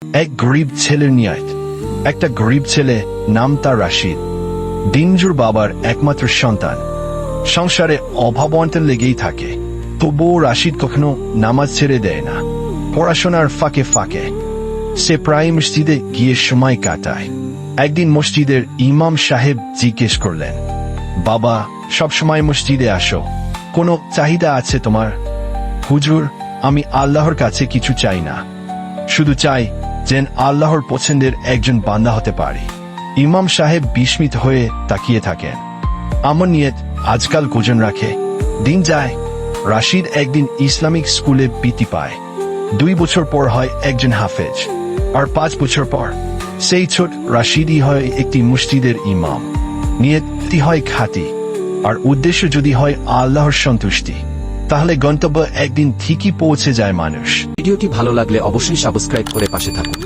এক গরিব ছেলের নিয়াত। একটা গরিব ছেলে, নাম তার রাশিদ। দিনজুর বাবার একমাত্র সন্তান। সংসারে অভাব অনটন লেগেই থাকে, তবুও রাশিদ কখনো নামাজ ছেড়ে দেয় না। পড়াশোনার ফাঁকে ফাঁকে সে প্রায় মসজিদে গিয়ে সময় কাটায়। একদিন মসজিদের ইমাম সাহেব জিজ্ঞেস করলেন, বাবা, সবসময় মসজিদে আসো, কোনো চাহিদা আছে তোমার? হুজুর, আমি আল্লাহর কাছে কিছু চাই না, শুধু চাই যেন আল্লাহর পছন্দের একজন বান্দা হতে পারি। ইমাম সাহেব বিস্মিত হয়ে তাকিয়ে থাকেন। আমার নিয়ত আজকাল গোজন রাখে। দিন যায়, রাশিদ একদিন ইসলামিক স্কুলে বৃত্তি পায়। 2 বছর পর হয় একজন হাফেজ, আর 5 বছর পর সেই ছোট রাশিদই হয় একটি মসজিদের ইমাম। নিয়তি হয় খাঁটি, আর উদ্দেশ্য যদি হয় আল্লাহর সন্তুষ্টি, তাহলে গন্তব্য একদিন ঠিকই পৌঁছে যায় মানুষ। ভিডিওটি ভালো লাগলে অবশ্যই সাবস্ক্রাইব করে পাশে থাকুন।